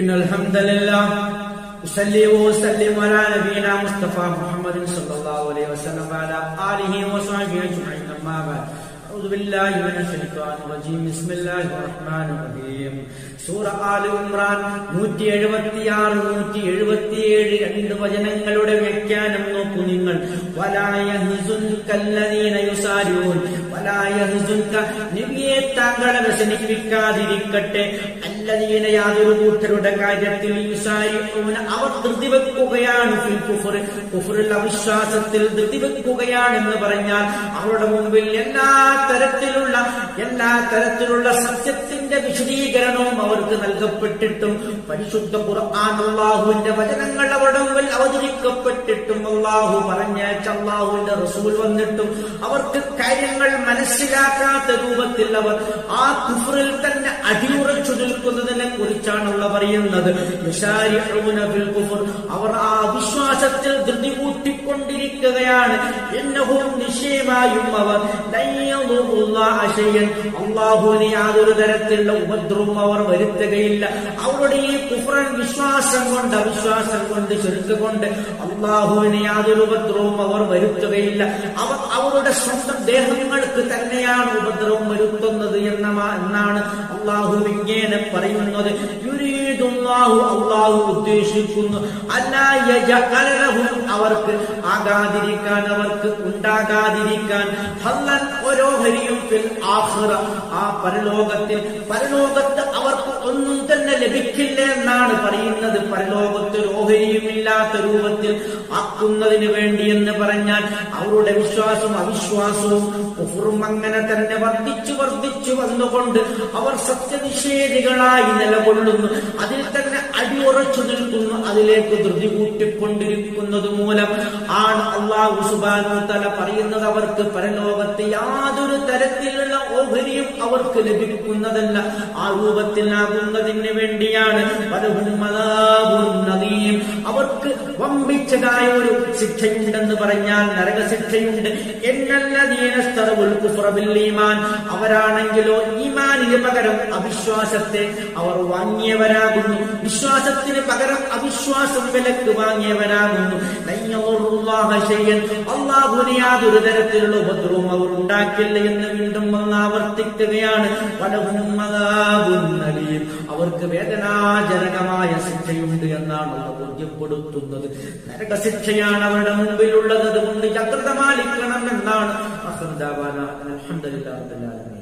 إن الحمد لله أصلي وأسلم على نبينا مصطفى محمد صلى الله عليه وسلم وعلى آله وصحبه أجمعين أما بعد أعوذ بالله من الشيطان الرجيم بسم الله الرحمن الرحيم സൂറ ആലി ഇംറാൻ 176 177 രണ്ട് വചനങ്ങളുടെ വ്യാഖ്യാനം നോക്കൂ നിങ്ങൾ. വലാ യഹ്സുൻകല്ലദീന യുസാരിഊൻ വലാ യഹ്സുൻക നബിയെ താങ്കളെ വ്യസനിപ്പിക്കാതിരിക്കട്ടെ അല്ലദീന യാതൊരു കൂട്ടരുടെ കാര്യത്തിൽ യുസാരിഊൻ അവർ ധൃതി വെക്കുകയാണ് ഫിൽ കുഫ്ർ കുഫ്റിൽ അവിശ്വാസത്തിൽ ധൃതി വെക്കുകയാണെന്ന് പറഞ്ഞാൽ അവരുടെ മുമ്പിൽ എല്ലാ തരത്തിലുള്ള സത്യത്തിന്റെ വിശദീകരണവും അവർക്ക് നൽകപ്പെട്ടിട്ടും പരിശുദ്ധ ഖുർആൻ അല്ലാഹുവിന്റെ വചനങ്ങൾ അവരുടെ മുമ്പിൽ അവതരിക്കപ്പെട്ടിട്ടും അല്ലാഹു പറഞ്ഞയച്ച അല്ലാഹുവിന്റെ റസൂൽ വന്നിട്ടും അവർക്ക് കാര്യങ്ങൾ മനസ്സിലാക്കാത്ത രൂപത്തിൽ അവർ ആ കുഫ്റിൽ തന്നെ അടിയുറച്ചു നിൽക്കുന്നതിനെ കുറിച്ചാണുള്ള പറയുന്നത്. യുസാരിഊന ഫിൽ കുഫ്ർ അവർ ആ വിശ്വാസത്തിൽ ധൃതി കൂട്ടിക്കൊണ്ടിരിക്കുകയാണ്. എന്നഹും നിശ്ചയമായും അവർ അല്ലാഹുവിനെ യാതൊരു തരത്തിലുള്ള ഉപദ്രവവും അവർ വരുത്തുകയില്ല. അവരുടെ ഈ കുഫ്റൻ വിശ്വാസം കൊണ്ട് അവിശ്വാസം കൊണ്ട് ശിർക്ക് കൊണ്ട് അല്ലാഹുവിനെ യാതൊരു ഉപദ്രവവും അവർ വരുത്തുകയില്ല. അവർ അവരുടെ സ്വന്തം ദേഹങ്ങൾക്ക് തന്നെയാണ് ഉപദ്രവം വരുത്തുന്നത് എന്നാണ് അല്ലാഹു ഇങ്ങനെ പറയുന്നത്. അല്ലാഹു ഉദ്ദേശിക്കുന്നു അല്ലാ യജഅല ലഹും അവർക്ക് ആകാതിരിക്കാൻ അവർക്ക് ഉണ്ടാകാതിരിക്കാൻ ഹല്ലൻ ഓരോഹരിയും ഫിൽ ആഖിറ ആ പരലോകത്ത് അവർക്ക് ഒന്നും തന്നെ ലഭിക്കില്ല എന്നാണ് പറയുന്നത്. പരലോകത്ത് ഒരു ഓഹരിയുമില്ലാത്ത രൂപത്തിൽ ആക്കുന്നതിന് വേണ്ടി എന്ന് പറഞ്ഞാൽ അവരുടെ വിശ്വാസവും അവിശ്വാസവും കുഫ്റും അങ്ങനെ തന്നെ വർദ്ധിച്ചു വന്നുകൊണ്ട് അവർ സത്യനിഷേധികളായി നിലകൊള്ളുന്നു. അതിൽ തന്നെ അടിയുറച്ചു നിൽക്കുന്നു. അതിലേക്ക് ധൃതി കൂട്ടിക്കൊണ്ടിരിക്കുന്നത് മൂലം ആണ് അല്ലാഹു സുബ്ഹാനഹു വ തആല പറയുന്നത് അവർക്ക് പരലോകത്ത് യാതൊരു തരത്തിലുള്ള ഓഹരിയും അവർക്ക് ലഭിക്കുന്നതല്ല. ആ രൂപത്തിലാകുന്നതിന് വേണ്ടിയാണ് അവർക്ക് വമ്പിച്ചതായ ഒരു ശിക്ഷയുണ്ടെന്ന് പറഞ്ഞാൽ നരകശിക്ഷയുണ്ട്. അവരാണെങ്കിലോ ഈമാനിന് പകരം അവിശ്വാസത്തെ അവർ വാങ്ങിയവരാകുന്നു. വിശ്വാസത്തിന് പകരം അവിശ്വാസം വിലക്ക് വാങ്ങിയവരാകുന്നു. അല്ലാഹുവിനെ യാതൊരു തരത്തിലുള്ള ഉപദ്രവവും അവർ ഉണ്ടാക്കില്ല എന്ന് വീണ്ടും ആവർത്തിക്കുകയാണ്. അവർക്ക് വേദനാജനകമായ ശിക്ഷയുണ്ട് എന്നാണ് ബോധ്യപ്പെടുത്തുന്നത്. നരകശിക്ഷയാണ് അവരുടെ മുമ്പിലുള്ളത്. അതുകൊണ്ട് ജാഗ്രത പാലിക്കണം എന്നാണ്. അൽഹംദുലില്ലാഹി.